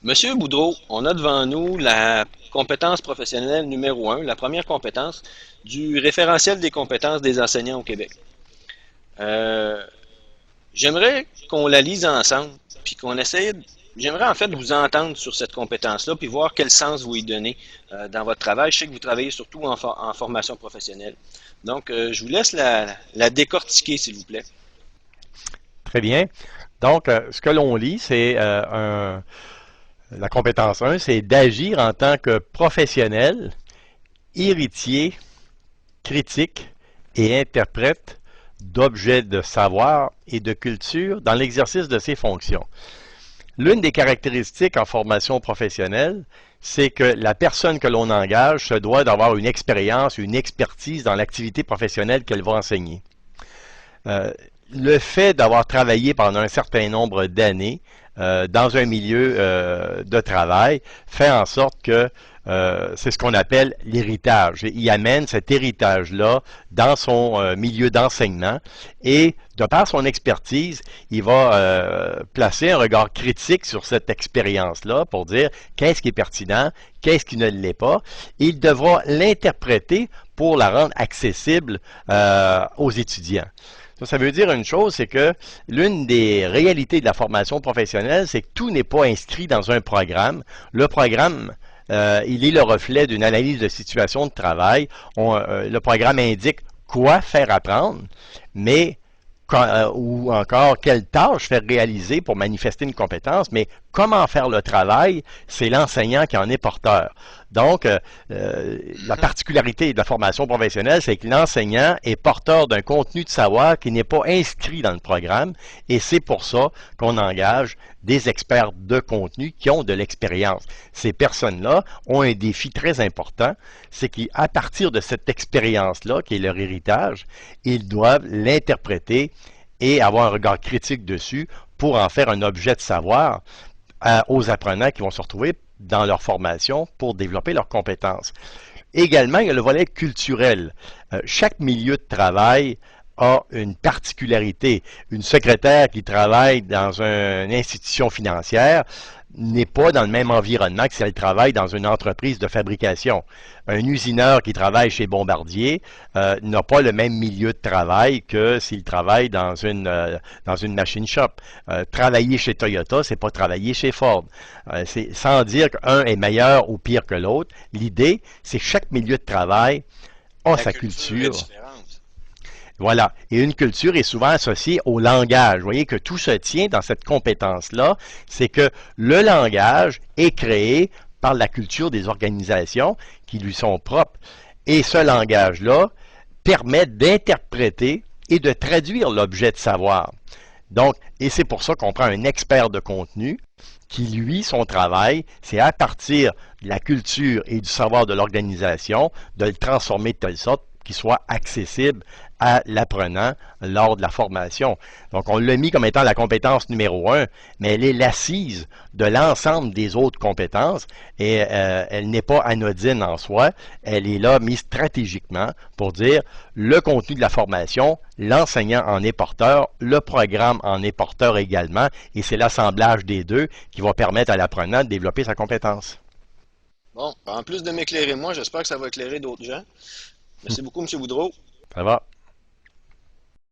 Monsieur Boudreau, on a devant nous la compétence professionnelle numéro un, la première compétence du référentiel des compétences des enseignants au Québec. Euh, J'aimerais qu'on la lise ensemble, puis qu'on essaye. J'aimerais en fait vous entendre sur cette compétence-là, puis voir quel sens vous y donnez dans votre travail. Je sais que vous travaillez surtout en formation professionnelle. Donc, je vous laisse la décortiquer, s'il vous plaît. Très bien. Donc, ce que l'on lit, c'est la compétence 1, c'est d'agir en tant que professionnel, héritier, critique et interprète d'objets de savoir et de culture dans l'exercice de ses fonctions. L'une des caractéristiques en formation professionnelle, c'est que la personne que l'on engage se doit d'avoir une expérience, une expertise dans l'activité professionnelle qu'elle va enseigner. Euh, le fait d'avoir travaillé pendant un certain nombre d'années dans un milieu de travail fait en sorte que c'est ce qu'on appelle l'héritage. Il amène cet héritage-là dans son milieu d'enseignement et de par son expertise, il va placer un regard critique sur cette expérience-là pour dire qu'est-ce qui est pertinent, qu'est-ce qui ne l'est pas. Et il devra l'interpréter pour la rendre accessible aux étudiants. Ça veut dire une chose, c'est que l'une des réalités de la formation professionnelle, c'est que tout n'est pas inscrit dans un programme. Le programme, il est le reflet d'une analyse de situation de travail. Le programme indique quoi faire apprendre, mais ou encore quelle tâche faire réaliser pour manifester une compétence, mais comment faire le travail, c'est l'enseignant qui en est porteur. Donc, la particularité de la formation professionnelle, c'est que l'enseignant est porteur d'un contenu de savoir qui n'est pas inscrit dans le programme, et c'est pour ça qu'on engage des experts de contenu qui ont de l'expérience. Ces personnes-là ont un défi très important, c'est qu'à partir de cette expérience-là, qui est leur héritage, ils doivent l'interpréter et avoir un regard critique dessus pour en faire un objet de savoir aux apprenants qui vont se retrouver dans leur formation pour développer leurs compétences. Également, il y a le volet culturel. Chaque milieu de travail a une particularité. Une secrétaire qui travaille dans une institution financière n'est pas dans le même environnement que si elle travaille dans une entreprise de fabrication. Un usineur qui travaille chez Bombardier n'a pas le même milieu de travail que s'il travaille dans une machine shop. Travailler chez Toyota, c'est pas travailler chez Ford. C'est sans dire qu'un est meilleur ou pire que l'autre. L'idée, c'est que chaque milieu de travail a La sa culture est culture. différente. Voilà. Et une culture est souvent associée au langage. Vous voyez que tout se tient dans cette compétence-là. C'est que le langage est créé par la culture des organisations qui lui sont propres. Et ce langage-là permet d'interpréter et de traduire l'objet de savoir. Donc, et c'est pour ça qu'on prend un expert de contenu qui, lui, son travail, c'est à partir de la culture et du savoir de l'organisation, de le transformer de telle sorte qu'il soit accessible à l'apprenant lors de la formation. Donc, on l'a mis comme étant la compétence numéro un, mais elle est l'assise de l'ensemble des autres compétences et elle n'est pas anodine en soi. Elle est là mise stratégiquement pour dire le contenu de la formation, l'enseignant en est porteur, le programme en est porteur également, et c'est l'assemblage des deux qui va permettre à l'apprenant de développer sa compétence. Bon, en plus de m'éclairer moi, j'espère que ça va éclairer d'autres gens. Merci beaucoup, Monsieur Boudreau. Ça va?